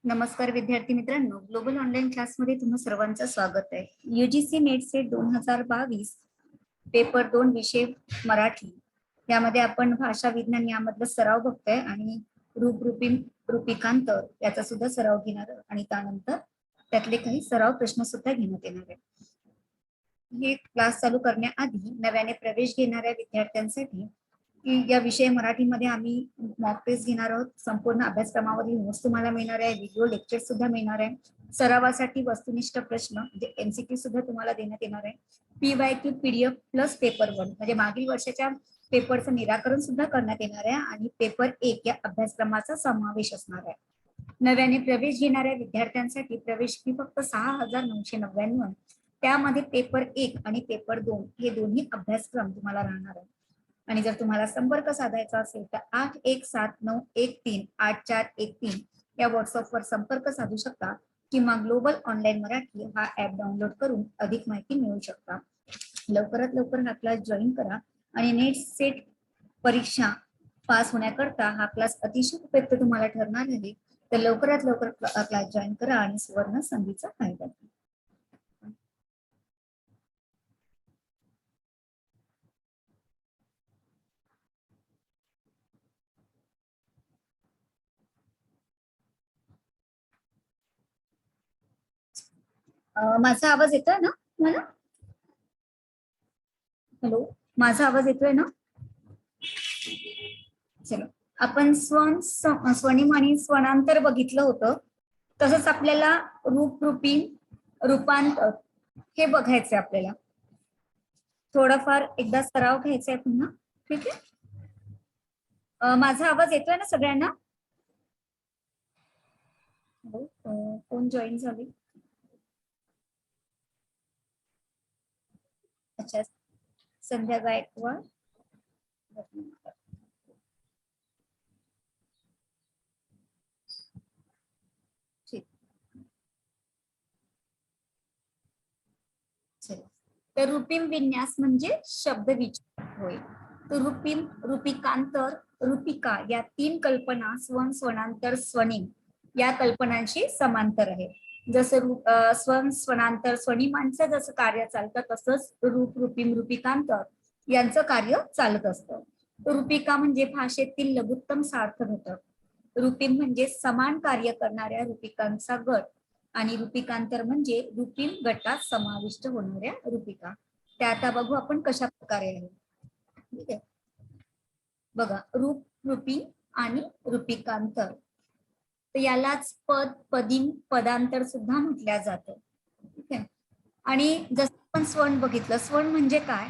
नमस्कार विद्यार्थी मित्रांनो, ग्लोबल ऑनलाईन क्लासमध्ये तुम्हा सर्वांचं स्वागत आहे. UGC नेट सेट 2022 पेपर 2 विषय मराठी यामध्ये आपण भाषा विज्ञान यामधला सराव बघतोय आणि रूपिकांतर याचा सुद्धा सराव घेणार आणि त्यानंतर त्यातले काही सराव प्रश्न सुद्धा घेण्यात येणार आहे. हे क्लास चालू करण्याआधी नव्याने प्रवेश घेणाऱ्या विद्यार्थ्यांसाठी या विषय मराठीमध्ये आम्ही मॉक टेस्ट घेणार आहोत. संपूर्ण अभ्यासक्रमावरील नोट्स तुम्हाला मिळणार आहे, व्हिडिओ लेक्चर सुद्धा मिळणार आहे. सरावासाठी वस्तुनिष्ठ प्रश्न म्हणजे MCQ सुद्धा तुम्हाला देण्यात येणार आहे. PYQ PDF प्लस पेपर 1 म्हणजे मागील वर्षाच्या पेपरचं निराकरण सुद्धा करण्यात येणार आहे आणि पेपर 1 या अभ्यासक्रमाचा समावेश असणार आहे. नव्याने प्रवेश घेणाऱ्या विद्यार्थ्यांसाठी प्रवेश फी फक्त 6,999. त्यामध्ये पेपर 1 आणि पेपर 2 हे दोन्ही अभ्यासक्रम तुम्हाला राहणार आहे. आणि जर तुम्हाला संपर्क साधायचा असेल तर 8179138413 या व्हॉट्सअपवर संपर्क साधू शकता किंवा ग्लोबल ऑनलाईन मराठी हा ऍप डाउनलोड करून अधिक माहिती मिळवू शकता. लवकरात लवकर हा क्लास जॉईन करा आणि नेट सेट परीक्षा पास होण्याकरता हा क्लास अतिशय उपयुक्त तुम्हाला ठरणार आहे. तर लवकरात लवकर क्लास जॉईन करा आणि सुवर्ण संधीचा फायदा घ्या. माझा आवाज येतोय ना मला? हॅलो, माझा आवाज येतोय ना? चलो, आपण स्वनिम आणि स्वनांतर बघितलं होतं. तसंच आपल्याला रूपांतर हे बघायचंय. आपल्याला थोडाफार एकदा सराव घ्यायचा आहे पुन्हा. ठीक आहे, माझा आवाज येतोय ना सगळ्यांना? कोण जॉईन झाले? अच्छा, संध्या गायकवाड. तर रूपिम विन्यास म्हणजे शब्द विचार होय. तर रूपिकांतर, रूपिका या 3 कल्पना स्वन, स्वनांतर, स्वनिम या कल्पनांशी समांतर आहे. जसं स्वन, स्वनांतर, स्वनिमांचं जसं कार्य चालतं तसंच रूपिम, रूपिकांतर यांचं कार्य चालत असतं. रूपिका म्हणजे भाषेतील लघुत्तम सार्थ घटक. रूपिम म्हणजे समान कार्य करणाऱ्या रूपिकांचा गट आणि रूपिकांतर म्हणजे रूपिम गटात समाविष्ट होणाऱ्या रूपिका. त्या आता बघू आपण कशा प्रकारे आहे. ठीक आहे, बघा, रूपी आणि रूपिकांतर. तर यालाच पद, पदीन, पदांतर सुद्धा म्हटल्या जातं. ठीक आहे, आणि जसं आपण स्वण बघितलं, स्वण म्हणजे काय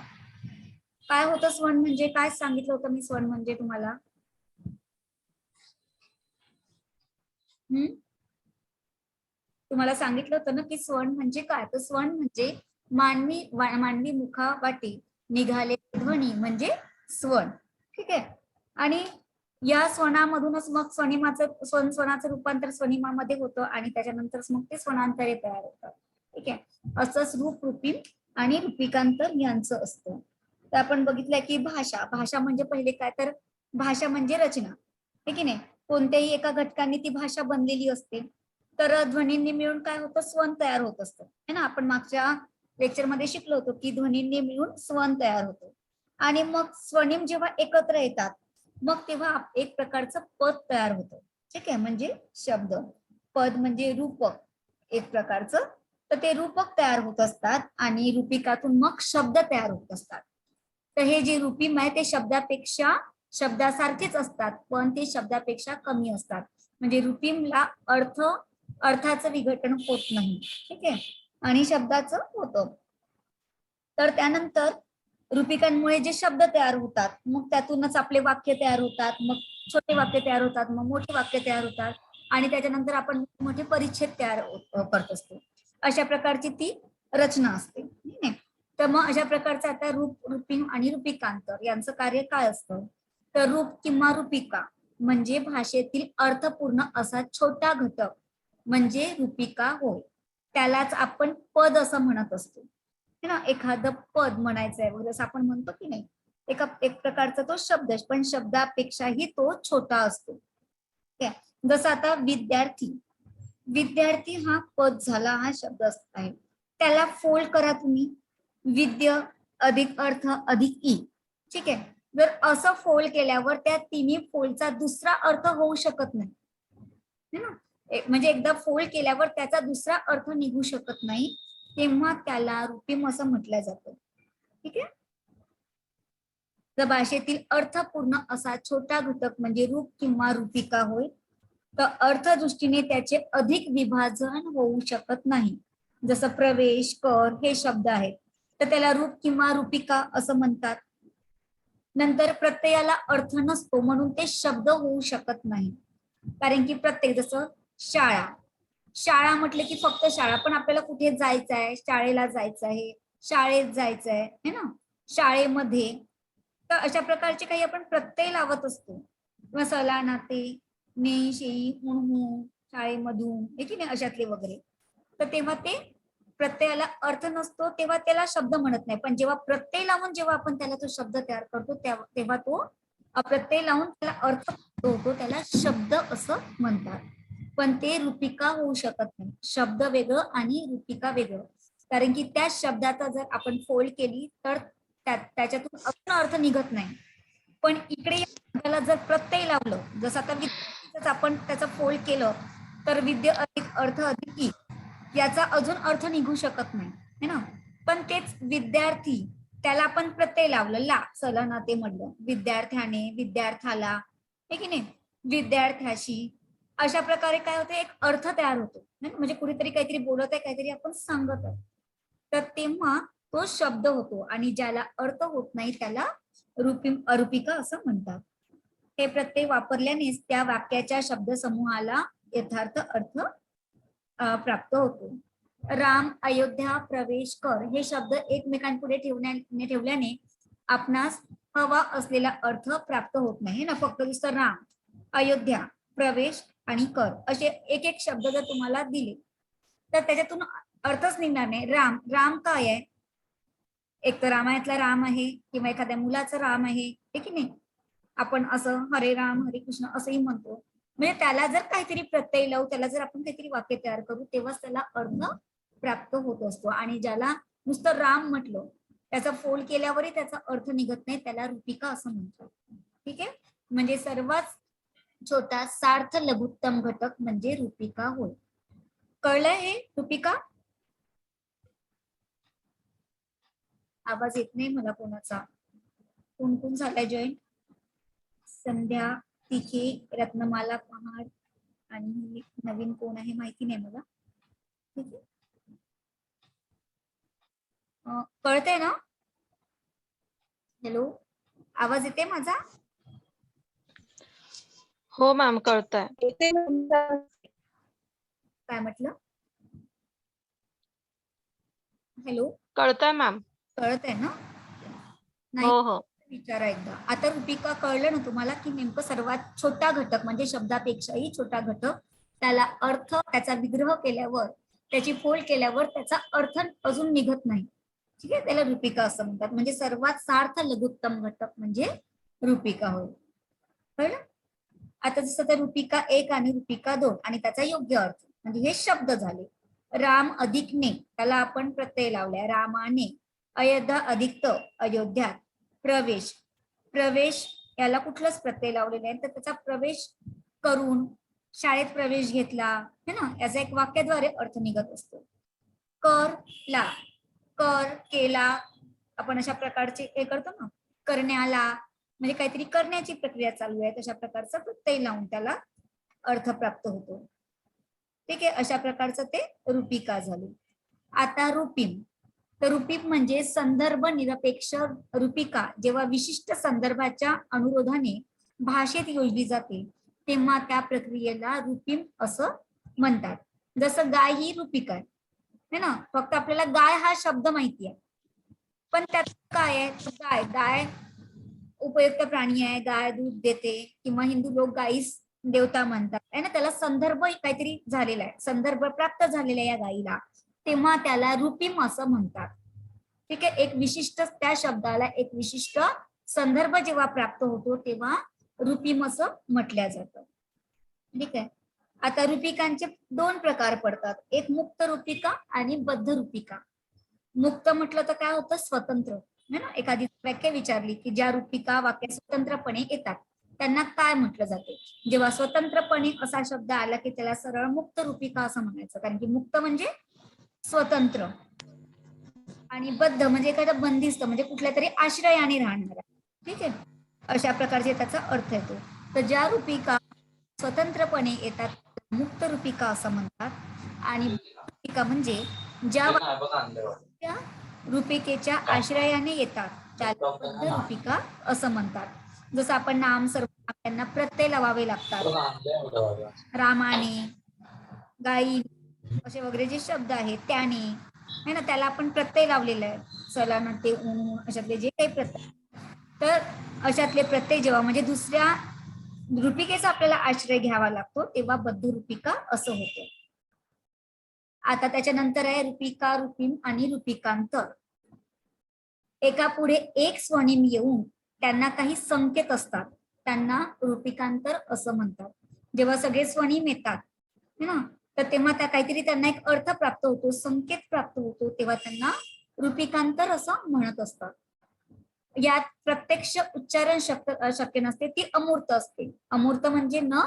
काय होतं? स्वण म्हणजे काय सांगितलं होतं मी? स्वण म्हणजे तुम्हाला तुम्हाला सांगितलं होतं ना की स्वण म्हणजे काय? तर स्वण म्हणजे मानवी मुखावाटी निघाले ध्वनी म्हणजे स्वण. ठीक आहे, आणि या स्वनामधूनच मग स्वनाचं रूपांतर स्वनिमामध्ये होतं आणि त्याच्यानंतर मग ते स्वनांतरे तयार होतात. ठीक आहे, असंच रूपिम आणि रूपिकांतर यांचं असतं. तर आपण बघितलंय की भाषा म्हणजे पहिले काय? तर भाषा म्हणजे रचना. ठीक आहे नाही, कोणत्याही एका घटकाने ती भाषा बनलेली असते. तर ध्वनींनी मिळून काय होतं? स्वन तयार होत असतं है ना. आपण मागच्या लेक्चरमध्ये शिकलो होतो की ध्वनींनी मिळून स्वन तयार होतो आणि मग स्वनिम जेव्हा एकत्र येतात मग तेव्हा एक प्रकारचं पद तयार होतं. ठीक आहे, म्हणजे शब्द. पद म्हणजे रूपक एक प्रकारचं. तर ते रूपक तयार होत असतात आणि रूपिकातून मग शब्द तयार होत असतात. तर हे जे रूपिम आहे ते शब्दासारखेच असतात पण ते शब्दापेक्षा कमी असतात. म्हणजे रूपिमला अर्थाचं विघटन होत नाही. ठीक आहे, आणि शब्दाचं होतं. तर त्यानंतर रूपिकांमुळे जे शब्द तयार होतात मग त्यातूनच आपले वाक्य तयार होतात. मग छोटे वाक्य तयार होतात, मग मोठे वाक्य तयार होतात आणि त्याच्यानंतर आपण मोठे परिच्छेद तयार करत असतो. अशा प्रकारची ती रचना असते. ठीक आहे, तर मग अशा प्रकारचं आता रूपिम आणि रूपिकांतर यांचं कार्य काय असतं? तर रूप किंवा रूपिका म्हणजे भाषेतील अर्थपूर्ण असा छोटा घटक म्हणजे रूपिका होय. त्यालाच आपण पद असं म्हणत असतो है ना. एखादं पद म्हणायचंय वगैरे असं आपण म्हणतो की नाही, एक प्रकारचा तो शब्द, पण शब्दापेक्षाही तो छोटा असतो. जसं आता विद्यार्थी विद्यार्थी हा पद झाला, हा शब्द आहे. त्याला फोल्ड करा तुम्ही, विद्य अधिक अर्थ अधिक ई. ठीक आहे. जर असं फोल्ड केल्यावर त्या तिन्ही फोल्डचा दुसरा अर्थ होऊ शकत नाही, है ना. म्हणजे एकदा फोल्ड केल्यावर त्याचा दुसरा अर्थ निघू शकत नाही, तेव्हा त्याला रूपिम असं म्हटलं जातं. ठीक आहे. जर भाषेतील अर्थपूर्ण असा छोटा घटक म्हणजे रूप किंवा रूपिका होय, तर अर्थदृष्टीने त्याचे अधिक विभाजन होऊ शकत नाही. जसं प्रवेश, कर हे शब्द आहेत, तर त्याला रूप किंवा रूपिका असं म्हणतात. नंतर प्रत्ययाला अर्थ नसतो म्हणून ते शब्द होऊ शकत नाही. कारण की प्रत्येक, जसं शाळा, शाळा म्हटलं की फक्त शाळा, पण आपल्याला कुठे जायचं आहे, शाळेला जायचं आहे, शाळेत जायचं आहे, है ना, शाळेमध्ये. तर अशा प्रकारचे काही आपण प्रत्यय लावत असतो, किंवा सला, नाते, ने, शेई, हुणहू, शाळेमधून, हे की नाही, अशातले वगैरे. तर तेव्हा ते प्रत्ययाला अर्थ नसतो तेव्हा त्याला शब्द म्हणत नाही. पण जेव्हा प्रत्यय लावून जेव्हा आपण त्याला तो शब्द तयार करतो तेव्हा तो प्रत्यय लावून त्याला अर्थ होतो, त्याला शब्द असं म्हणतात. पण ते रूपिका होऊ शकत नाही. शब्द वेगळं आणि रूपिका वेगळं. कारण की त्या शब्दाचा जर आपण फोल्ड केली तर त्याच्यातून अजून अर्थ निघत नाही. पण इकडे शब्दाला जर प्रत्यय लावलं, जसं आता विद्यार्थीच आपण त्याचं फोल्ड केलं, तर विद्या अधिक अर्थ अधिक ई, याचा अजून अर्थ निघू शकत नाही, है ना. पण तेच विद्यार्थी, त्याला आपण प्रत्यय लावलं, ला, सला, ना, ते म्हणलं, विद्यार्थ्याने, विद्यार्थ्याला, हे की नाही, विद्यार्थ्याशी. अशा प्रकारे काय होतं, एक अर्थ तयार होतो. म्हणजे कुणीतरी काहीतरी बोलत आहे, काहीतरी आपण सांगत आहे, तर तेव्हा तो शब्द होतो. आणि ज्याला अर्थ होत नाही त्याला रूपिम अरूपिका असं म्हणतात. हे प्रत्यय वापरल्यानेच त्या वाक्याच्या शब्दसमूहाला यथार्थ अर्थ प्राप्त होतो. राम, अयोध्या, प्रवेश, कर हे शब्द एकमेकांपुढे ठेवल्याने आपणास हवा असलेला अर्थ प्राप्त होत नाही ना. फक्त नुसतं राम, अयोध्या, प्रवेश आणि कर असे एक एक शब्द जर तुम्हाला दिले तर त्याच्यातून अर्थच निघणार नाही. राम, राम काय आहे, एक तर रामायणातला राम आहे, किंवा एखाद्या मुलाचं राम आहे, हे की नाही. आपण असं हरे राम हरे कृष्ण असंही म्हणतो. म्हणजे त्याला जर काहीतरी प्रत्यय लावू, त्याला जर आपण काहीतरी वाक्य तयार करू, तेव्हाच त्याला अर्थ प्राप्त होत असतो. आणि ज्याला नुसतं राम म्हटलं, त्याचा फोल्ड केल्यावरही त्याचा अर्थ निघत नाही, त्याला रूपिका असं म्हणतात. ठीक आहे. म्हणजे सर्वात छोटा सार्थ लघुत्तम घटक म्हणजे रूपिका होय. कळलंय हे रूपिका? आवाज येत नाही मला कोणाचा. कोण कोण झालाय जॉईन? संध्या, तिथे, रत्नमाला पहाड, आणि नवीन कोण आहे माहिती नाही मला. ठीक आहे. कळतंय ना? हॅलो, आवाज येते माझा? हो मॅम, कळतंय. काय म्हटलं? हॅलो, कळतंय मॅम. कळत आहे ना? नाही, हो हो. विचारा एकदा. आता रूपिका कळलं ना तुम्हाला, की नेमकं सर्वात छोटा घटक म्हणजे शब्दापेक्षाही छोटा घटक, त्याला अर्थ, त्याचा विग्रह केल्यावर, त्याची फोल्ड केल्यावर त्याचा अर्थ अजून निघत नाही. ठीक आहे, त्याला रूपिका असं म्हणतात. म्हणजे सर्वात सार्थ लघुत्तम घटक म्हणजे रूपिका होय. कळलं? आता जसं तर रूपिका 1 आणि रूपिका 2 आणि त्याचा योग्य अर्थ म्हणजे हे शब्द झाले. राम अधिक ने, त्याला आपण प्रत्यय लावलाय, रामाने. अयोध्या अधिक त, अयोध्यात. प्रवेश, प्रवेश याला कुठलंच प्रत्यय लावलेलं आहे, तर त्याचा प्रवेश करून शाळेत प्रवेश घेतला, है ना, याचा एक वाक्याद्वारे अर्थ निघत असतो. कर ला, कर केला, आपण अशा प्रकारचे हे करतो ना, करण्याला, म्हणजे काहीतरी करण्याची प्रक्रिया चालू आहे, तशा प्रकारचा प्रत्यय लावून त्याला अर्थ प्राप्त होतो. ठीक आहे, अशा प्रकारचं ते रूपिका झाली. आता रूपिम, तर रूपिम म्हणजे संदर्भ निरपेक्ष रूपिका जेव्हा विशिष्ट संदर्भाच्या अनुरोधाने भाषेत योजली जाते तेव्हा त्या प्रक्रियेला रूपिम असं म्हणतात. जसं गाय ही रूपिका आहे ना, फक्त आपल्याला गाय हा शब्द माहिती आहे, पण त्यात काय आहे, गाय, गाय उपयुक्त प्राणी आहे, गाय दूध देते, किंवा हिंदू लोक गायीस देवता म्हणतात आहे ना, त्याला संदर्भ काहीतरी झालेला आहे, संदर्भ प्राप्त झालेला आहे या गायीला, तेव्हा त्याला रूपिम असं म्हणतात. ठीक आहे, एक विशिष्ट त्या शब्दाला एक विशिष्ट संदर्भ जेव्हा प्राप्त होतो तेव्हा रूपिम असं म्हटल्या जातं. ठीक आहे. आता रूपिकांचे दोन प्रकार पडतात, एक मुक्त रूपिका आणि बद्ध रूपिका. मुक्त म्हटलं तर काय होतं, स्वतंत्र है ना. एखादी वाक्य विचारली की ज्या रूपिका वाक्य स्वतंत्रपणे येतात त्यांना काय म्हटलं जाते. जेव्हा स्वतंत्रपणे असा शब्द आला की त्याला सरळ मुक्त रूपिका असं म्हणायचं, कारण की मुक्त म्हणजे स्वतंत्र आणि बद्ध म्हणजे एखादं बंदिस्त म्हणजे कुठल्या तरी आश्रयाने राहणारा. ठीक आहे, अशा प्रकारचे त्याचा अर्थ येतो. तर ज्या रूपिका स्वतंत्रपणे येतात मुक्त रूपिका असं म्हणतात आणि रूपिका म्हणजे ज्या त्या रूपिकेच्या आश्रयाने येतात त्याला बद्ध रूपिका असं म्हणतात. जसं आपण नाम सर्व त्यांना प्रत्यय लावावे लागतात. रामाने, गाई असे वगैरे जे शब्द आहेत त्याने है ना, त्याला आपण प्रत्यय लावलेला आहे. चला ना ते ऊन अशातले जे काही प्रत्यय, तर अशातले प्रत्यय जेव्हा म्हणजे दुसऱ्या रूपिकेचा आपल्याला आश्रय घ्यावा लागतो तेव्हा बद्ध रूपिका असं होतं. आता त्याच्यानंतर आहे रूपिका, रूपिम आणि रूपिकांतर. एका पुढे एक स्वनिम येऊन त्यांना काही संकेत असतात त्यांना रूपिकांतर असं म्हणतात. जेव्हा सगळे स्वनिम येतात है ना, तर तेव्हा त्या काहीतरी त्यांना एक अर्थ प्राप्त होतो, संकेत प्राप्त होतो, तेव्हा त्यांना रूपिकांतर असं म्हणत असतात. यात प्रत्यक्ष उच्चारण शक्य नसते, ती अमूर्त असते. अमूर्त म्हणजे न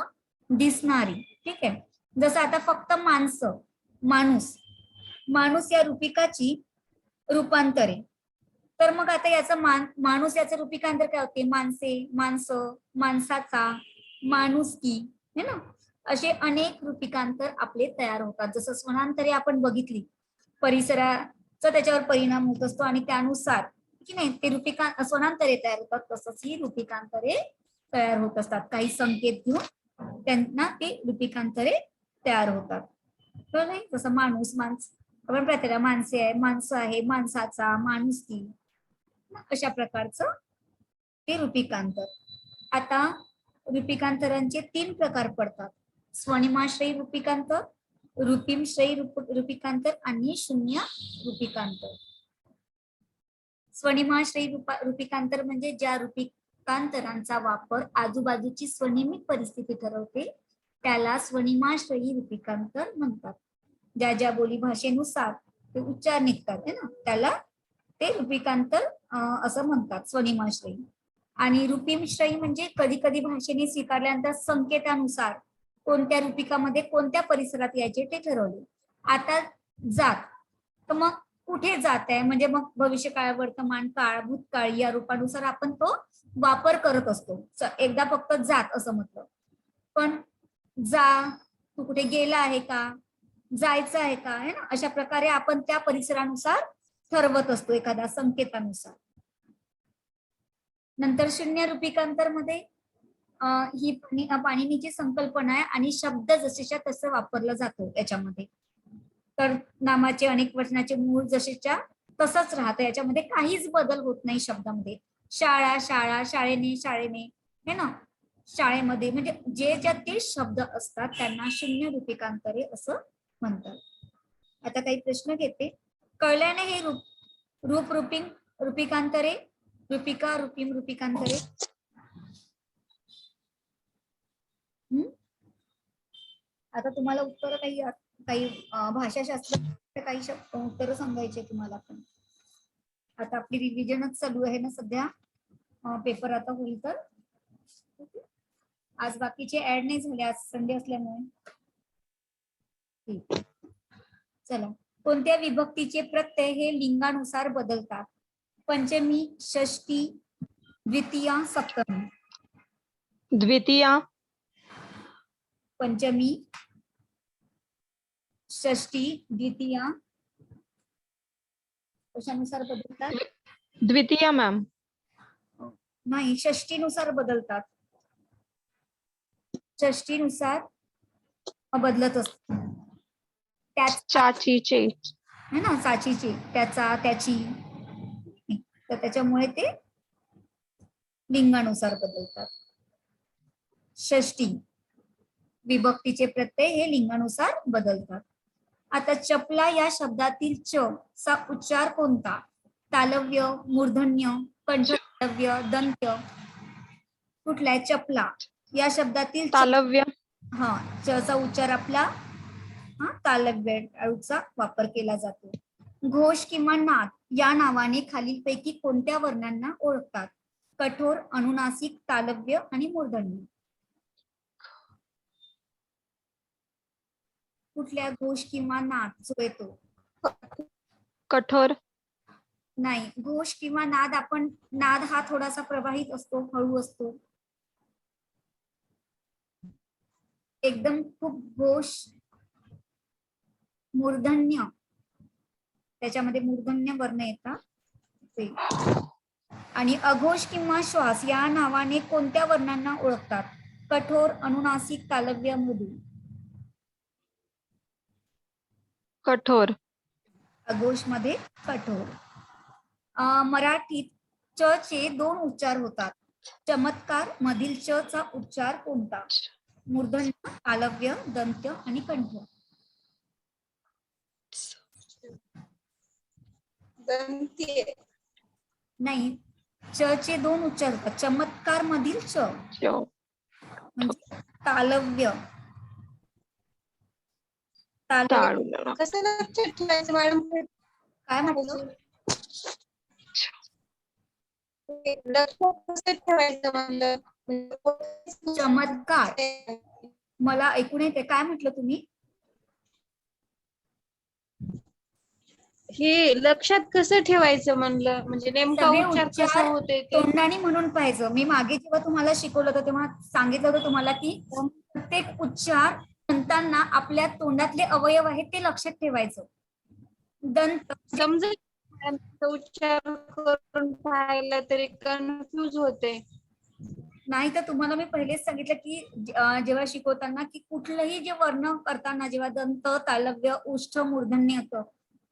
दिसणारी. ठीक आहे, जसं आता फक्त माणसं, माणूस, माणूस या रूपिकाची रूपांतरे. तर मग आता याचं माणूस याचं रूपिकांतर काय होते, माणसे, माणसं, माणसाचा, माणुसकी है ना, असे अनेक रूपिकांतर आपले तयार होतात. जसं स्वनांतरे आपण बघितली, परिसराचा त्याच्यावर परिणाम होत असतो आणि त्यानुसार की नाही ते रूपिका स्वनांतरे तयार होतात. तसंच ही रूपिकांतरे तयार होत असतात. काही संकेत घेऊन त्यांना ते रूपिकांतरे तयार होतात. नाही, जसं माणूस, आपण प्रत्येक माणसे आहे, माणसं आहे, माणसाचा, माणुसकी, अशा प्रकारचं ते रूपिकांतर. आता रूपिकांतरांचे 3 प्रकार पडतात, स्वनिमाश्रयी रूपिकांतर, रूपिमश्रयी रूपिकांतर आणि शून्य रूपिकांतर. स्वनिमाश्रयी रूपिकांतर म्हणजे ज्या रूपिकांतरांचा वापर आजूबाजूची स्वनिमित परिस्थिती ठरवते त्याला स्वनिमाश्रयी रूपिकांतर म्हणतात. ज्या ज्या बोली भाषेनुसार ते उच्चार निघतात है ना, त्याला ते रूपिकांतर असं म्हणतात, स्वनिमाश्रयी. आणि रूपिमश्रयी म्हणजे कधी कधी भाषेने स्वीकारल्यानंतर संकेतानुसार कोणत्या रूपिकामध्ये कोणत्या परिसरात यायचे ते ठरवले. आता जात, तर मग कुठे जात आहे म्हणजे मग भविष्यकाळ, वर्तमान काळ, भूतकाळ या रूपानुसार आपण तो वापर करत असतो. एकदा फक्त जात असं म्हटलं, पण जा, तू कुठे गेला आहे का, जायचं आहे का, है ना, अशा प्रकारे आपण त्या परिसरानुसार ठरवत असतो एखाद्या संकेतानुसार. नंतर शून्य रूपिकांतर मध्ये ही पाणिनीची संकल्पना आहे आणि शब्द जसेच्या तसं वापरलं जातो याच्यामध्ये. तर नामाचे अनेक वचनाचे मूळ जसेच्या तसंच राहतं, याच्यामध्ये काहीच बदल होत नाही शब्दामध्ये. शाळा, शाळा, शाळेने, शाळेने है ना, शाळेमध्ये म्हणजे जे ज्या ते शब्द असतात त्यांना शून्य रूपिकांतरे असं म्हणतात. आता काही प्रश्न घेते, कळल्याने हे रूप रूपिकांतरे, रूपिका, रूपिम, रूपिकांतरे. आता तुम्हाला उत्तर काही भाषाशास्त्र काही उत्तर सांगायचे तुम्हाला. पण आता आपली रिव्हिजनच चालू आहे ना सध्या, पेपर आता होईल तर. आज बाकीचे ऍड नाही झाले, आज संडे असल्यामुळे. ठीक, चला. कोणत्या विभक्तीचे प्रत्यय हे लिंगानुसार बदलतात? पंचमी, षष्टी, द्वितीया, सप्तमी. द्वितीया. पंचमी, षष्टी, द्वितीया कशानुसार बदलतात? द्वितीया मॅम. नाही, षष्टीनुसार बदलतात. षष्टीनुसार बदलत असतात. चाचीचे है ना, चाचीचे, त्याचा, त्याची, तर त्याच्यामुळे ते लिंगानुसार बदलतात. षष्टी विभक्तीचे प्रत्यय हे लिंगानुसार बदलतात. आता चपला या शब्दातील च चा उच्चार कोणता? तालव्य, मूर्धन्य, कंठतालव्य, दंत्य. कुठला आहे चपला या शब्दातील तालव्य. हा चा उच्चार आपला तालव्याचा वापर केला जातो. घोष किंवा नाद या नावाने खालीलपैकी कोणत्या वर्णांना ओळखतात? कठोर, अनुनासिक, तालव्य आणि मूर्धन्य. कुठल्या घोष किंवा नाद जो येतो? कठोर. नाही, घोष किंवा नाद नाद हा थोडासा प्रवाहित असतो, हळू असतो. एकदम खूप घोष मूर्धन्य, त्याच्यामध्ये मूर्धन्य वर्ण येतात ते. आणि अघोष किंवा श्वास या नावाने कोणत्या वर्णांना ओळखतात? कठोर, अनुनासिक, तालव्य, मृदू. कठोर. अघोष मध्ये कठोर. मराठीत च चे 2 उच्चार होतात. चमत्कार मधील च चा उच्चार कोणता? मूर्धन्य, तालव्य, दंत्य आणि कंठ. दंत्य. नाही, च चे 2 उच्चार होतात. चमत्कार मधील च म्हणजे तालव्य. तालव्य कसं लक्षात ठेवायचं मॅडम? काय म्हटलं? लक्षात कसं ठेवायचं म्हणलं? चमत्कार. मला ऐकून येते, काय म्हटलं तुम्ही? हे लक्षात कसं ठेवायचं म्हणलं? म्हणजे नेमका सगळे उच्चार कसा उच्चार होतोय ते? तोंडाने म्हणून पाहिजे. मी मागे जेव्हा तुम्हाला शिकवलं होतं तेव्हा सांगितलं होतं तुम्हाला की प्रत्येक उच्चार म्हणताना आपल्या तोंडातले अवयव आहेत ते लक्षात ठेवायचं. दंत समजा उच्चार करून पाहिलं तरी कन्फ्यूज होते. नाही तर तुम्हाला मी पहिलेच सांगितलं की जेव्हा शिकवताना की कुठलंही जे वर्ण करताना जेव्हा दंत, तालव्य, ओष्ठ, मूर्धन्य येतं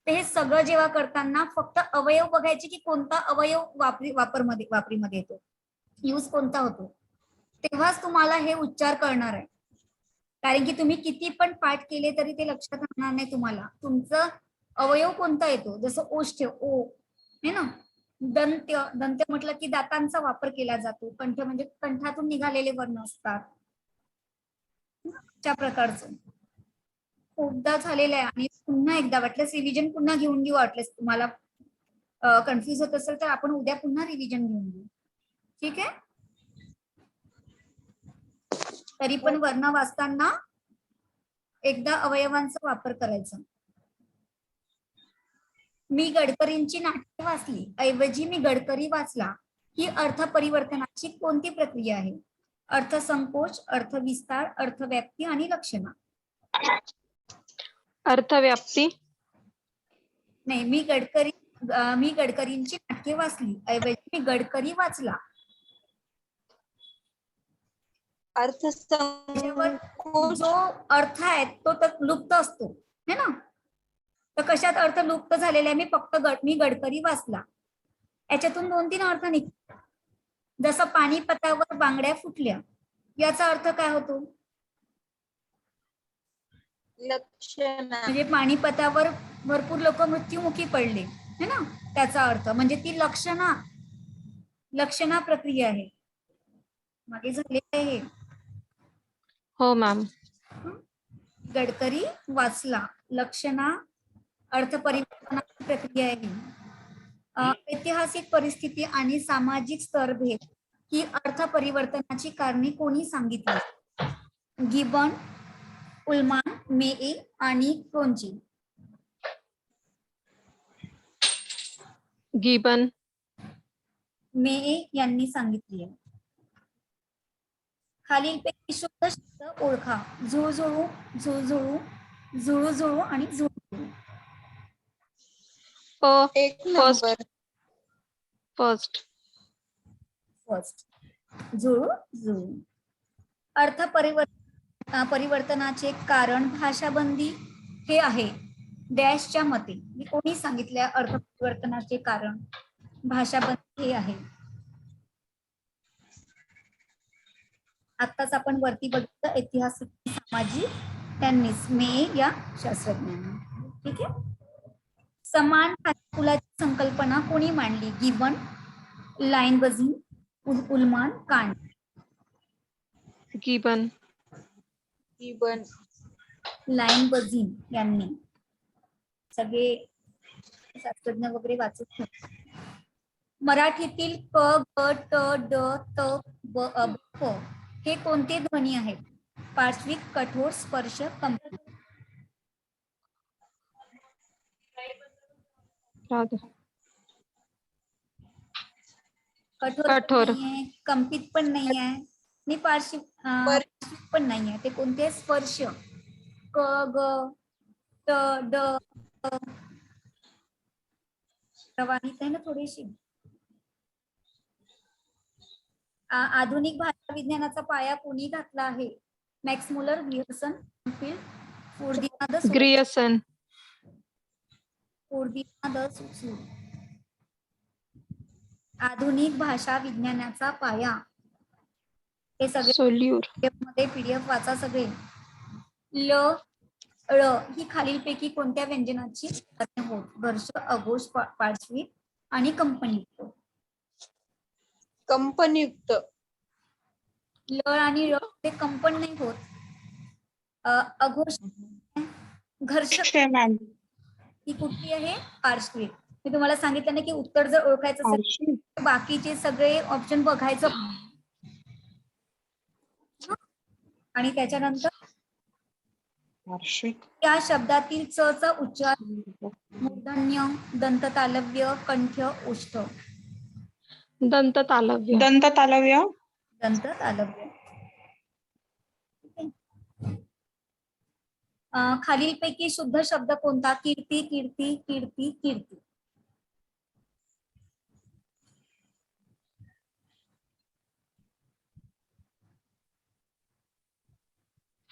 ते हे सगळं जेव्हा करताना फक्त अवयव बघायचे की कोणता अवयव वापरीमध्ये येतो, यूज कोणता होतो, तेव्हाच तुम्हाला हे उच्चार कळणार आहे. कारण की तुम्ही किती पण पाठ केले तरी ते लक्षात राहणार नाही तुम्हाला. तुमचं अवयव कोणता येतो, जसं ओष्ठ ओ है ना, दंत्य दंत्य म्हटलं की दातांचा वापर केला जातो. कंठ म्हणजे कंठातून निघालेले वर्ण असतात. त्या प्रकारचं खूपदा झालेलं आहे. आणि पुन्हा एकदा वाटल्यास रिव्हिजन पुन्हा घेऊन घेऊ. वाटल्यास तुम्हाला कन्फ्युज होत असेल तर आपण उद्या पुन्हा रिव्हिजन घेऊन घेऊ. ठीक आहे. तरी पण वर्ण वाचताना एकदा अवयवांचा वापर करायचा. मी गडकरींची नाट्य वाचली ऐवजी मी गडकरी वाचला ही अर्थ परिवर्तनाची कोणती प्रक्रिया आहे? अर्थसंकोच, अर्थविस्तार, अर्थव्याप्ती आणि लक्षणा. अर्थव्याप्ती. नाही, मी गडकरींची नाट्य वाचली ऐवजी मी गडकरी वाचला. जो अर्थ आहे तो तर लुप्त असतो है ना. तर कशात अर्थ लुप्त झालेला आहे? मी गडकरी वाचला, याच्यातून 2-3 अर्थ निघतात. जसं पाणीपतावर बांगड्या फुटल्या, याचा अर्थ काय होतो? लक्षणा. म्हणजे पाणीपतावर भरपूर लोक मृत्युमुखी पडले है ना, त्याचा अर्थ म्हणजे ती लक्षणा प्रक्रिया आहे. मागे झालेलं आहे. हो मॅम. गडकरी वाचला, लक्षणा अर्थ परिवर्तनाची प्रक्रिया आहे. ऐतिहासिक परिस्थिती आणि सामाजिक स्तरभेद ही अर्थ परिवर्तनाची कारणे कोणी सांगितली? गिबन, उल्मान, मेए आणि क्रोन्जी. गिबन. मेए यांनी सांगितली आहे. खालीलपैकी शुद्ध शब्द ओळखा. झुळझुळू, झुळझुळू, झुळुझुळू आणि झुळझुळू. एक नंबर. फर्स्ट. झुळुझुळू. अर्थ परिवर्तनाचे कारण भाषाबंदी हे आहे डॅशच्या मते. मी कोणी सांगितले अर्थ परिवर्तनाचे कारण भाषाबंदी हे आहे? आताच आपण वरती बघितलं ऐतिहासिक सामाजिक, त्यांनीच मे या शास्त्रज्ञांनी. ठीक आहे. समान खाद्यकुलाची संकल्पना कोणी मांडली? गिबन, लाईनबझी, उल्मान, कांट. गिबन. इबन लाईन बझीन यांनी, सगळे शास्त्रज्ञ वगैरे वाचत होते. मराठीतील क, ग, ट, ड, त, ब, ब, प हे कोणते ध्वनी आहेत? पार्श्विक, कठोर, स्पर्श, कंपित. राहू दे. कठोर कठोर. पण नाहीये, कंपित पण नाही आहे आणि पार्श्विक पण नाही आहे. ते कोणते? स्पर्श. क, ग, ट, ड, त. प्रवाहित आहे ना थोडीशी. आधुनिक भाषा विज्ञानाचा पाया कोणी घातला आहे? Max Mueller, Grierson, Grierson. आधुनिक भाषा विज्ञानाचा पाया. हे सगळे सोल्यूर. मध्ये पीडीएफ वाचा सगळे. ल, ळ ही खालीलपैकी कोणत्या व्यंजनाची होत? घर्ष, अघोष, पार्श्विक आणि कंपनयुक्त. कंपनयुक्त. ल आणि ळ ते कंपन नाही होत. अघोष, घर्ष ही कुठली आहे? पार्श्विक. मी तुम्हाला सांगितलं ना की उत्तर जर ओळखायचं असेल तर बाकीचे सगळे ऑप्शन बघायचं आणि त्याच्यानंतर या शब्दातील च चा उच्चार मूर्धन्य, दंत तालव्य, कंठ, ओष्ठ. दंत तालव्य. दंत तालव्य. खालीलपैकी शुद्ध शब्द कोणता? कीर्ती, कीर्ती, कीर्ती, कीर्ती.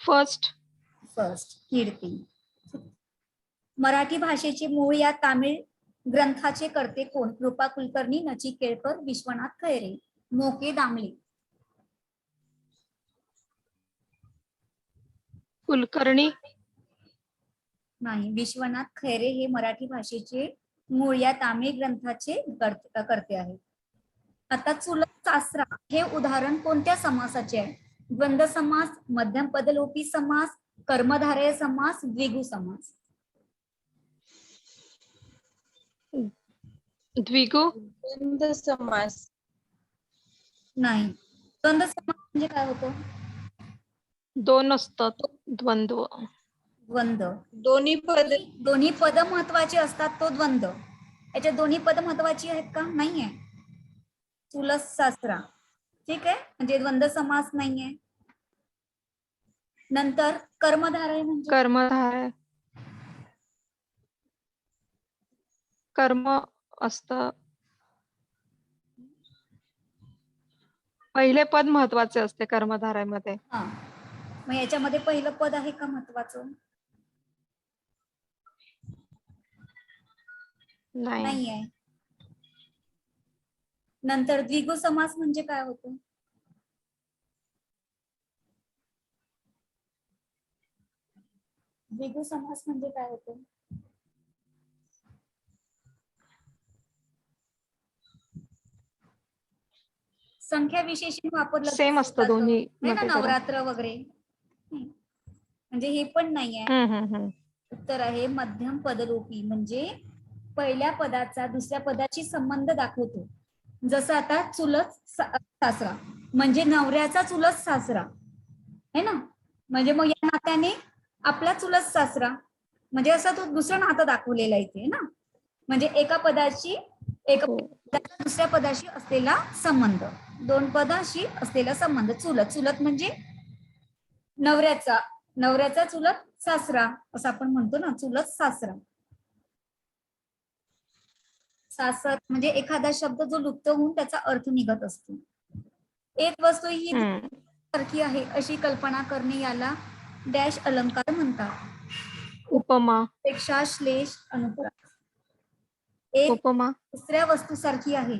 फर्स्ट. कीर्ती. मराठी भाषेचे मूळ या तामिळ ग्रंथाचे कर्ते कोण? कृपा कुलकर्णी, नचिकेळकर, विश्वनाथ खैरे, मोके दामले. कुलकर्णी. नाही, विश्वनाथ खैरे हे मराठी भाषेचे मूळ या तामिळ ग्रंथाचे कर्ते आहेत. आता चुलत सासरा हे उदाहरण कोणत्या समासाचे आहे? द्वंद्व समास, मध्यम पदलोपी समास, कर्मधारय समास, द्विगु समास. द्विगु. द्वंद्व समास. नाही, द्वंद्व समास म्हणजे काय होतो? दोन असतात. द्वंद्व. दोन्ही पद महत्वाची असतात तो द्वंद्व. याच्या दोन्ही पद महत्वाची आहेत का? नाहीये. चुलत सासरा, ठीक आहे, म्हणजे द्वंद्व समास नाहीये. नंतर कर्मधारय म्हणजे कर्मधारय कर्म असत. पहिले पद महत्वाचे असते कर्मधारयमध्ये. मग याच्यामध्ये पहिलं पद आहे का महत्वाचं? नाहीये. नंतर द्विगु समास म्हणजे काय होतो? द्विगु समास म्हणजे काय होतो? संख्या विशेषण वापरलं सेम असतं दोन्ही मध्ये. नवरात्र वगैरे, म्हणजे हे पण नाहीये. उत्तर आहे मध्यम पदलोपी, म्हणजे पहिल्या पदाचा दुसऱ्या पदाची संबंध दाखवतो. जसं आता चुलत सासरा म्हणजे नवऱ्याचा चुलत सासरा है ना, म्हणजे मग या नात्याने आपला चुलत सासरा म्हणजे असं तो दुसरं नातं दाखवलेलं इथे ना. म्हणजे एका पदाची दुसऱ्या पदाशी असलेला संबंध, दोन पदाशी असलेला संबंध. चुलत म्हणजे नवऱ्याचा चुलत सासरा असं आपण म्हणतो ना, चुलत सासरा. सासर म्हणजे एखादा शब्द जो लुप्त होऊन त्याचा अर्थ निघत असतो. एक वस्तू ही सारखी आहे अशी कल्पना करणे याला डॅश अलंकार म्हणतात. उपमा. पेक्षा श्लेष, अनुप्रास. एक उपमा दुसऱ्या वस्तू सारखी आहे.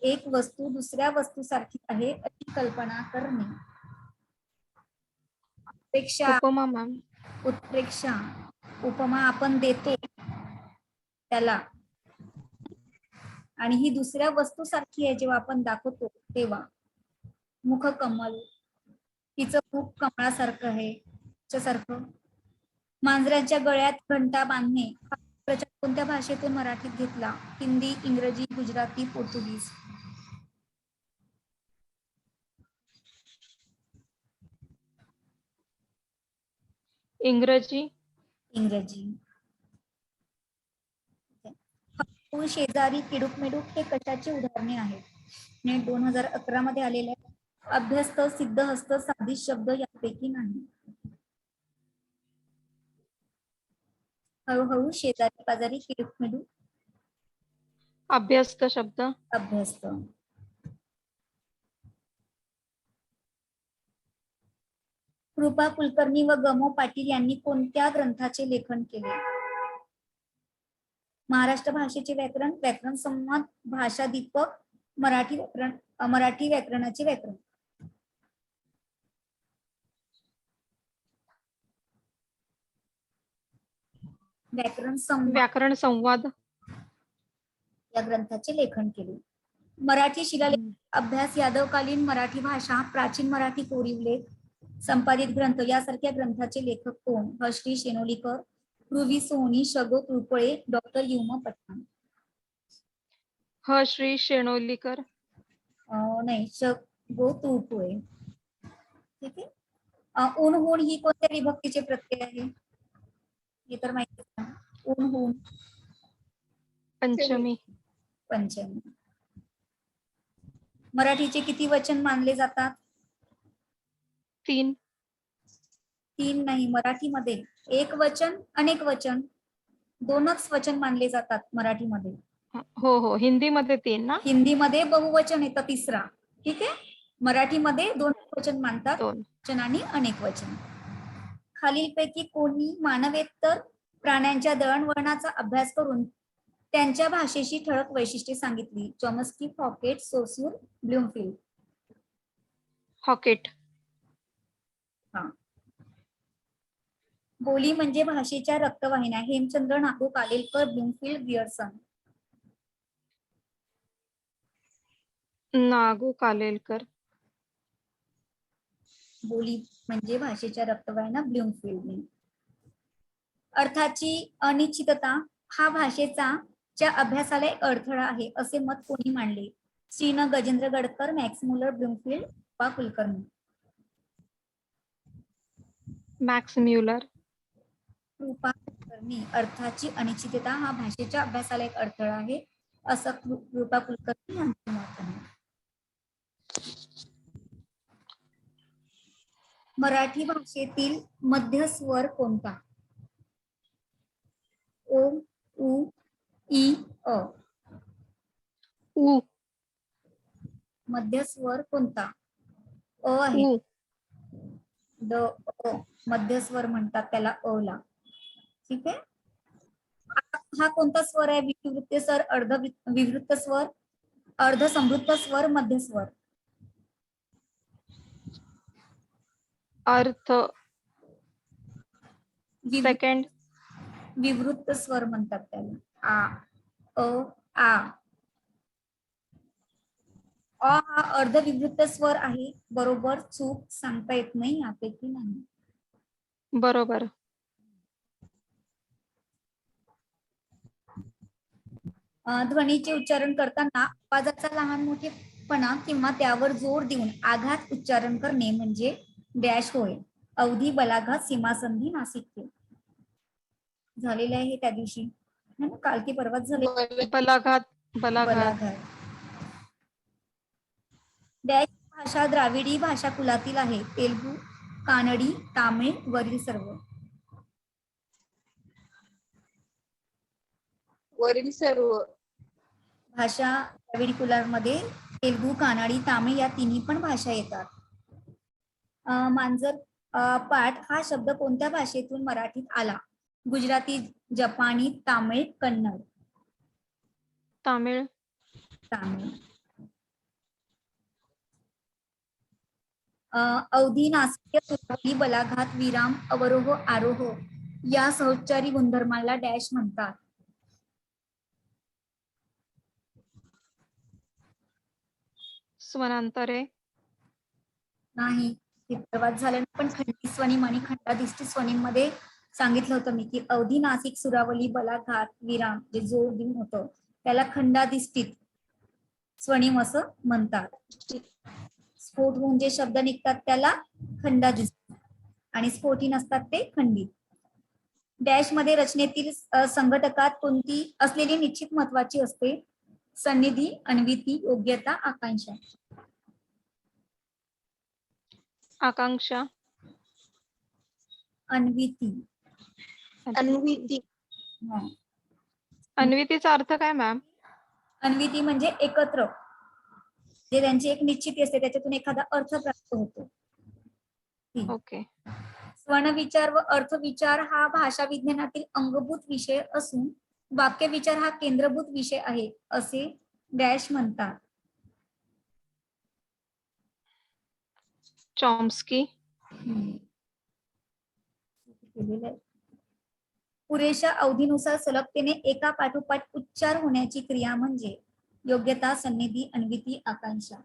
एक वस्तू दुसऱ्या वस्तू सारखी आहे अशी कल्पना करणे. अपेक्षा, उपमा मॅम. उत्प्रेक्षा. उपमा आपण देतो त्याला, आणि ही दुसऱ्या वस्तू सारखी आहे जेव्हा आपण दाखवतो तेव्हा. मुख कमल, तिचं मुख कमळासारखं आहे, त्याच्यासारखं. मांजराच्या गळ्यात घंटा बांधणे हा प्रचार कोणत्या भाषेतून मराठीत घेतला? हिंदी, इंग्रजी, गुजराती, पोर्तुगीज. इंग्रजी. इंग्रजी. हळू, शेजारी, किडूक मिडूक हे कशाची उदाहरणे आहेत? नेट 2011 मध्ये आलेल्या अभ्यस्त, सिद्धहस्त, साधित शब्द यापैकी नाही. हळूहळू, शेजारी पाजारी, किडूक मिडूक, अभ्यस्त शब्द. अभ्यस्त. कृपा कुलकर्णी व गमो पाटील यांनी कोणत्या ग्रंथाचे लेखन केले? महाराष्ट्र भाषेचे व्याकरण, व्याकरण संवाद, भाषा दीपक, मराठी व्याकरण, मराठी व्याकरणाचे व्याकरण. व्याकरण संवाद व्याकरण संवाद. या ग्रंथाचे लेखन केले. मराठी शिलालेख अभ्यास, यादवकालीन मराठी भाषा, प्राचीन मराठी कोरीवलेख, संपादित ग्रंथ यासारख्या ग्रंथाचे लेखक कोण? श्री शेनोलीकर, पृवी सोहनी, शगो तुळपुळे, डॉक्टर युम पठाण. श्री शेणोलीकर. नाही, शगो तुळपुळे. ठीक आहे. ऊन होऊन ही कोणत्या विभक्तीचे प्रत्यय आहे? हे तर माहिती आहे. ऊन होऊन पंचमी. पंचमी. मराठीचे किती वचन मानले जातात? 3. 3 नाही, मराठीमध्ये एक वचन, अनेक वचन, 2च वचन मानले जातात मराठीमध्ये. हो हो, हिंदीमध्ये 3 ना. हिंदीमध्ये बहुवचन येतं तिसरा. ठीक आहे. मराठीमध्ये 2 वचन मानतात, 2. वचन आणि अनेक वचन. खालीलपैकी कोणी मानवेतर प्राण्यांच्या दळणवळणाचा अभ्यास करून त्यांच्या भाषेची ठळक वैशिष्ट्ये सांगितली? Chomsky, Hockett, Saussure, Bloomfield. Hockett. हा. बोली म्हणजे भाषेच्या रक्तवाहिन्या. Hemchandra, Nagu, Kalelkar, Bloomfield, Grierson. नागू कालेलकर. बोली म्हणजे भाषेच्या रक्तवाहिन्या, ब्लूमफिल्डने. अर्थाची अनिश्चितता हा भाषेचा च्या अभ्यासाला एक अडथळा आहे असे मत कोणी मांडले? श्रीन, Gajendra Gadkar, Max Muller, Bloomfield, वा कुलकर्णी. Max Müller. कृपा कुलकर्णी. अर्थाची अनिश्चितता हा भाषेच्या अभ्यासाला एक अडथळा आहे असं कृपा कुलकर्णी यांचं मत आहे. मराठी भाषेतील मध्य स्वर कोणता? ओ, उ, ई, अ. उ. मध्य स्वर कोणता? अ आहे. उ. द, अ. मध्य स्वर म्हणतात त्याला, अ ला. ठीक आहे. हा कोणता स्वर आहे? विवृत्त स्वर, अर्ध विवृत्त स्वर, अर्ध संवृत्त स्वर, मध्य स्वर. अर्थ. सेकंड. विवृत्त स्वर म्हणतात त्याला. आ, अ, आ. अ हा अर्ध विवृत्त स्वर आहे. बरोबर, चूक सांगता येत नाही, यापैकी नाही. बरोबर. ध्वनीचे उच्चारण करताना आवाजाचा लहान मोठेपणा किंवा त्यावर जोर देऊन आघात उच्चारण करणे म्हणजे डॅश होय. अवधी, बलाघात, सीमासंधी, नासिक्य. झालेले आहे त्या दिवशी, काल की परवाच झाले. बलाघात. बलाघात. बलाघात. डॅश भाषा द्राविडी भाषा कुलातील आहे. तेलुगू, कानडी, तामिळ, वरील सर्व. वरील सर्व. भाषा द्राविडी कुलामध्ये तेलुगू, कानडी, तामिळ या तिन्ही पण भाषा येतात. मांजर पाठ हा शब्द कोणत्या भाषेतून मराठीत आला? गुजराती, जपानी, तामिळ, कन्नड. तामिळ. तामिळ. अवधी, नासिक्य, तुलवली, बलाघात, विराम, अवरोह, आरोह या सहोच्चारी गुणधर्माला डॅश म्हणतात. स्वरांतरे. नाही, हे सर्वात झालं ना, पण खंडी स्वनिम आणि खंडाधिष्ठित स्वनिम मध्ये सांगितलं होतं मी की अवधी नासिक सुरावली बलाघात विराम जे जोर देऊन होतं त्याला खंडाधिष्ठित स्वनिम असं म्हणतात. स्फोट होऊन जे शब्द निघतात त्याला खंडाधिष्ठित आणि स्फोटीन असतात ते खंडित. डॅश मध्ये रचनेतील संघटकात कोणती असलेली निश्चित महत्वाची असते? सन्निधी, अन्विती, योग्यता, आकांक्षा. आकांक्षा. अन्विती. अन्विती. हा. अन्वितीचा अर्थ काय मॅम? अन्विती म्हणजे एकत्र, जे त्यांची एक निश्चिती असते त्याच्यातून एखादा अर्थ प्राप्त होतो. ओके. स्वर्णविचार व अर्थविचार हा भाषा विज्ञानातील अंगभूत विषय असून वाक्यविचार हा केंद्रभूत विषय आहे असे डॅश म्हणतात. चॉम्स्की. पुरेशा अवधीनुसार सलगतेने एका पाठोपाठ उच्चार होण्याची क्रिया म्हणजे योग्यता, सन्निधी, अन्विती, आकांक्षा.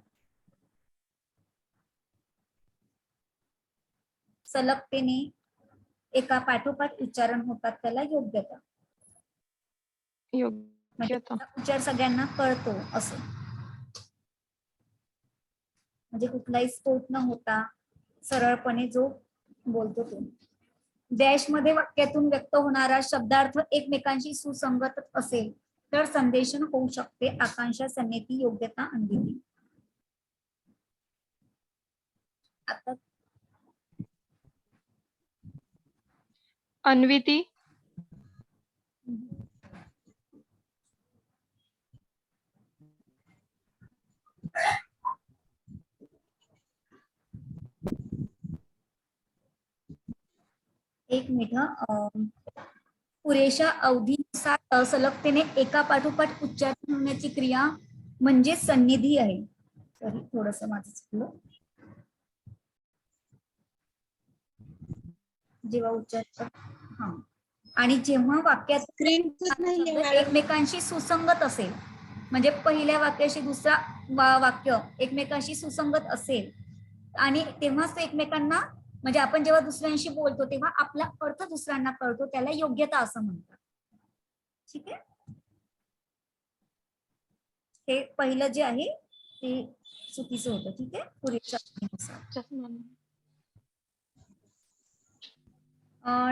सलगतेने एका पाठोपाठ उच्चारण होतात त्याला योग्यता. म्हणजे योग्यता. त्याचा उच्चार सगळ्यांना कळतो असं, म्हणजे कुठलाही स्फोट न होता सरळपणे जो बोलतो तो. डॅश मध्ये वाक्यातून व्यक्त होणारा शब्दार्थ एकमेकांशी सुसंगत असेल तर संदेशन होऊ शकते. आकांक्षा, सन्निधी, योग्यता, अन्विती. आता अन्विती. एक मिनिट. पुरेशा अवधीनुसार सलगतेने एका पाठोपाठ उच्चारण होण्याची क्रिया म्हणजे सन्निधी आहे. सॉरी, थोडस माझं चुकलं. जेव्हा उच्चार हा आणि जेव्हा वाक्यात स्क्रीन नाही शब्द एकमेकांशी सुसंगत असेल, म्हणजे पहिल्या वाक्याशी दुसरा वाक्य एकमेकांशी सुसंगत असेल आणि तेव्हाच ते एकमेकांना, म्हणजे आपण जेव्हा दुसऱ्यांशी बोलतो तेव्हा आपला अर्थ दुसऱ्यांना कळतो त्याला योग्यता असं म्हणतात. ठीक आहे, हे पहिलं जे आहे ते चुकीचं होतं. ठीक आहे, पुरेशा अवधीनुसार.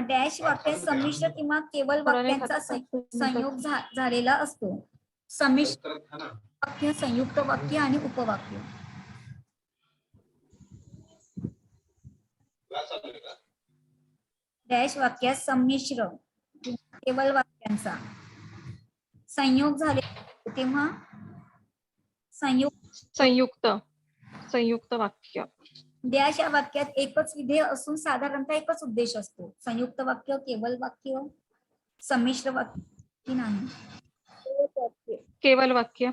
डॅश वाक्यात संमिश्र किंवा केवळ वाक्यांचा संयोग झालेला असतो. संमिश्र वाक्य, संयुक्त वाक्य आणि उपवाक्य. डॅश वाक्यात संमिश्र केवळ वाक्यांचा संयोग झाले तेव्हा संयुक्त वाक्य. डॅश या वाक्यात एकच विधेय असून साधारणतः एकच उद्देश असतो. संयुक्त वाक्य, केवळ वाक्य, संमिश्र वाक्य की नाही? केवळ वाक्य.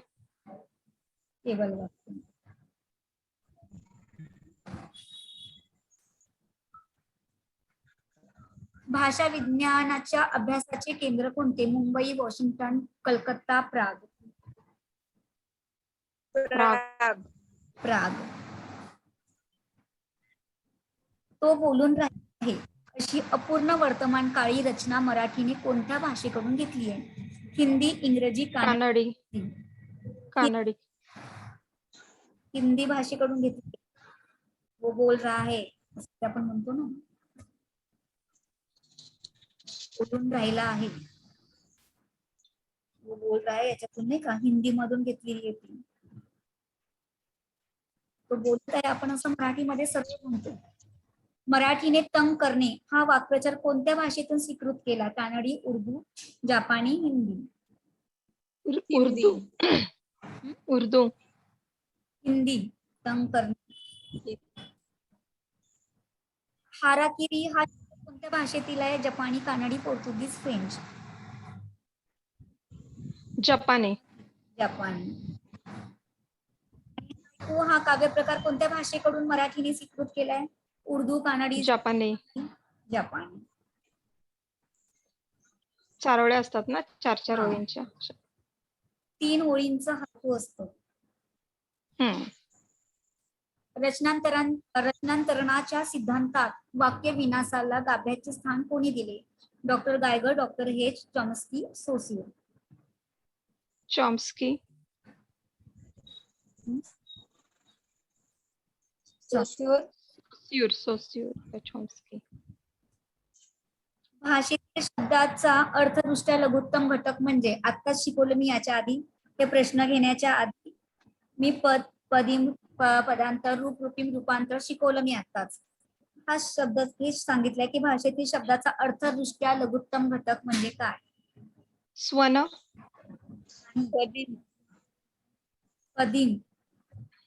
केवळ वाक्य. भाषा विज्ञानाच्या अभ्यासाचे केंद्र कोणते? Mumbai, Washington, Calcutta, Prague. Prague. तो बोलून राहिला आहे अशी अपूर्ण वर्तमान काळी रचना मराठीने कोणत्या भाषेकडून घेतली आहे? हिंदी, इंग्रजी, कानडी. कानडी. हिंदी भाषेकडून घेतली. वो बोल रहा है असं आपण म्हणतो ना, बोलून राहिला आहे, वो बोल रहा है याच्यातून नाही का, हिंदी मधून घेतलेली आहे ती. तो बोलत आहे आपण असं मराठीमध्ये सर्व म्हणतो. मराठीने तंग करणे हा वाक्प्रचार कोणत्या भाषेतून स्वीकृत केला? कानडी, उर्दू, जापानी, हिंदी. उर्दू. हिंदी. तंग करणे. हाराकिरी हा कोणत्या भाषेतील आहे? जपानी, कानडी, पोर्तुगीज, फ्रेंच. जपानी. जपानी. हा काव्य प्रकार कोणत्या भाषेकडून मराठीने स्वीकृत केलाय? उर्दू, कानडी, जपानी. जपानी. 4 ओळ्या असतात ना, 4 ओळींच्या. 3 ओळींचा हातू असतो. रचनांतरणाच्या सिद्धांतात वाक्य विन्यासाला गाभ्याचे स्थान कोणी दिले? डॉक्टर गायगर, डॉक्टर हेच, चॉम्स्की, सोसियर. चॉम्स्की. Saussure Chomsky. भाषेतील शब्दाचा अर्थदृष्ट्या लघुत्तम घटक म्हणजे आत्ताच शिकवलं मी याच्या आधी हे प्रश्न घेण्याच्या आधी मी पदिम पदांतर रूप रूपिम रूपांतर शिकवलं मी आत्ताच. हा शब्द हेच सांगितलंय की भाषेतील शब्दाचा अर्थदृष्ट्या लघुत्तम घटक म्हणजे काय? स्वन. पदिम. पदिम